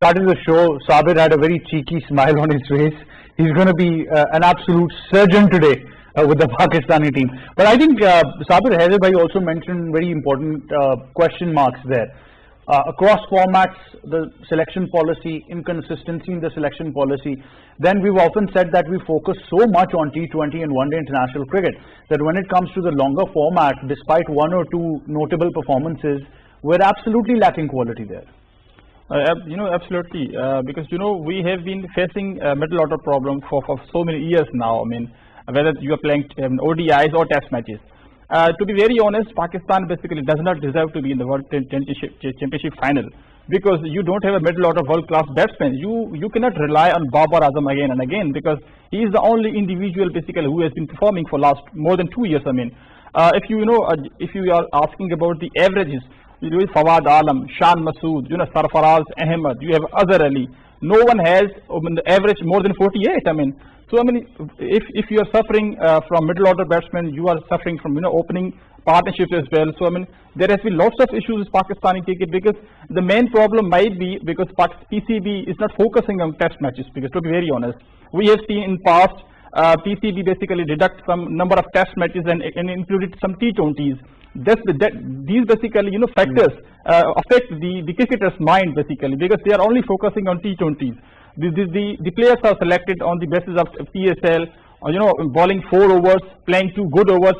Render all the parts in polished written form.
Started the show, Sabir had a very cheeky smile on his face. He's going to be an absolute surgeon today with the Pakistani team. But I think Sabir Haider bhai also mentioned very important question marks there. Across formats, the selection policy, inconsistency in the selection policy. Then we've often said that we focus so much on T20 and one-day international cricket that when it comes to the longer format, despite one or two notable performances, we're absolutely lacking quality there. Absolutely, because we have been facing a middle order problem for so many years now. I mean, whether you are playing ODIs or Test matches. To be very honest, Pakistan basically does not deserve to be in the World Championship final because you don't have a middle order world class batsman. You cannot rely on Babar Azam again and again because he is the only individual basically who has been performing for last more than 2 years. I mean, if you are asking about the averages. You have Fawad Alam, Shan Masood, Sarfaraz Ahmed, you have Azhar Ali. No one has the average more than 48. I mean, so I mean, if you are suffering from middle order batsmen, you are suffering from opening partnerships as well. So I mean, there has been lots of issues with Pakistani cricket because the main problem might be because PCB is not focusing on Test matches. Because to be very honest, we have seen in past PCB basically deduct some number of Test matches and included some T20s. These basically factors affect the cricketer's mind basically because they are only focusing on T20s. The players are selected on the basis of PSL, bowling 4 overs, playing 2 good overs,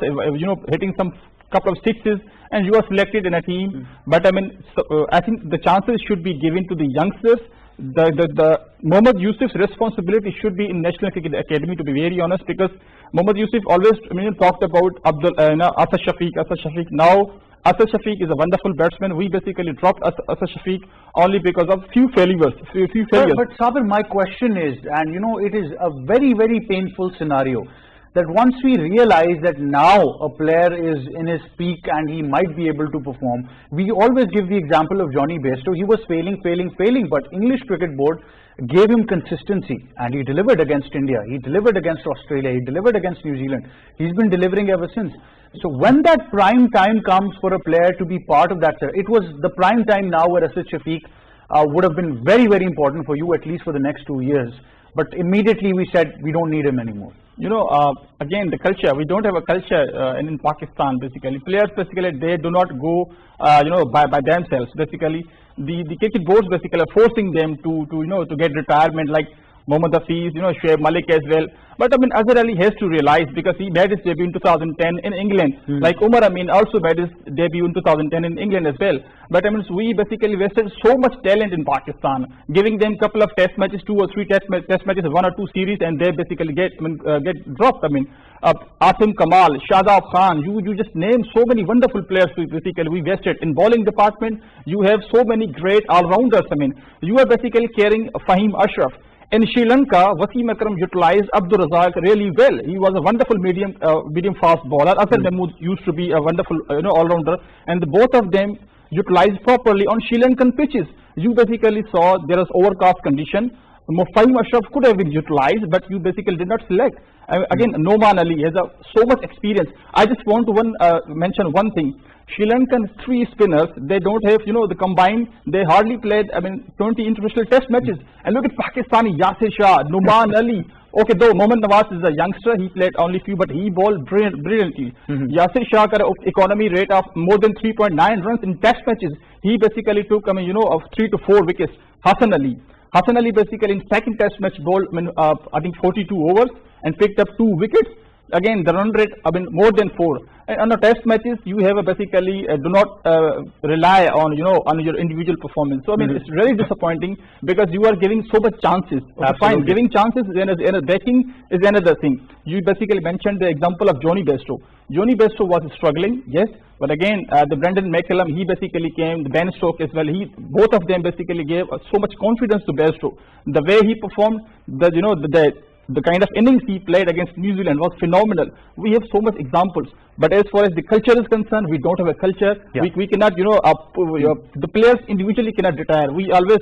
hitting some couple of sixes, and you are selected in a team. But I mean, I think the chances should be given to the youngsters. The Mohammad Yusuf's responsibility should be in National Cricket Academy, to be very honest, because Mohammad Yusuf always talked about Asad Shafique. Now Asad Shafique is a wonderful batsman. We basically dropped Asad Shafique only because of few failures. But Sabir, my question is, and it is a very, very painful scenario, that once we realize that now a player is in his peak and he might be able to perform, we always give the example of Johnny Bairstow. He was failing, but English Cricket Board gave him consistency and he delivered against India, he delivered against Australia, he delivered against New Zealand. He's been delivering ever since. So when that prime time comes for a player to be part of that, it was the prime time now where Asad Shafique would have been very, very important for you, at least for the next 2 years. But immediately we said we don't need him anymore. Again, the culture, we don't have a culture in Pakistan basically. Players basically, they do not go, by themselves. Basically, the cricket boards basically are forcing them to get retirement, like Mohammad Hafiz, Shoaib Malik as well. But I mean, Azhar Ali has to realize because he made his debut in 2010 in England. Like Umar Amin also made his debut in 2010 in England as well. But I mean, we basically wasted so much talent in Pakistan, giving them a couple of Test matches, 2 or 3 Test matches, 1 or 2 series, and they basically get dropped. I mean, Asim Kamal, Shadab Khan, you just named so many wonderful players. Basically, we wasted in bowling department. You have so many great all-rounders. I mean, you are basically carrying Fahim Ashraf. In Sri Lanka, Wasim Akram utilized Abdul Razak really well. He was a wonderful medium fast bowler. Asad Mahmood used to be a wonderful all-rounder, and both of them utilized properly on Sri Lankan pitches. You basically saw there was overcast condition. Fahim Ashraf could have been utilized, but you basically did not select. Again, Noman Ali has so much experience. I just want to mention one thing. Sri Lankan 3 spinners, they don't have, the combined, they hardly played, 20 international Test matches. And look at Pakistani, Yasir Shah, Numan Ali. Okay, though Mohammad Nawaz is a youngster, he played only few, but he bowled brilliantly. Yasir Shah got an economy rate of more than 3.9 runs in Test matches. He basically took, of 3 to 4 wickets. Hassan Ali basically in second Test match bowled, I think 42 overs and picked up 2 wickets. Again, the run rate, more than 4. And on the Test matches, you have basically do not rely on your individual performance. So it's really disappointing because you are giving so much chances. Fine, giving chances and backing is another thing. You basically mentioned the example of Johnny Bairstow. Johnny Bairstow was struggling, yes, but again, the Brendan McCallum, he basically came. The Ben Stokes as well. Both of them basically gave so much confidence to Bairstow. The way he performed, the kind of innings he played against New Zealand was phenomenal. We have so much examples. But as far as the culture is concerned, we don't have a culture. Yeah. We cannot, the players individually cannot retire. We always,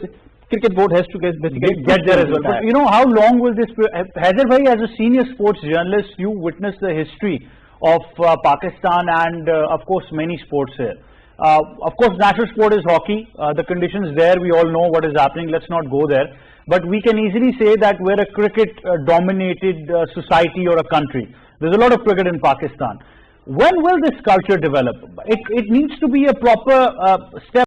cricket board has to basically get there as well. But how long will this, Haider bhai, as a senior sports journalist, you witnessed the history of Pakistan and of course many sports here. Of course, national sport is hockey. The conditions there, we all know what is happening. Let's not go there. But we can easily say that we're a cricket-dominated society or a country. There's a lot of cricket in Pakistan. When will this culture develop? It needs to be a proper step.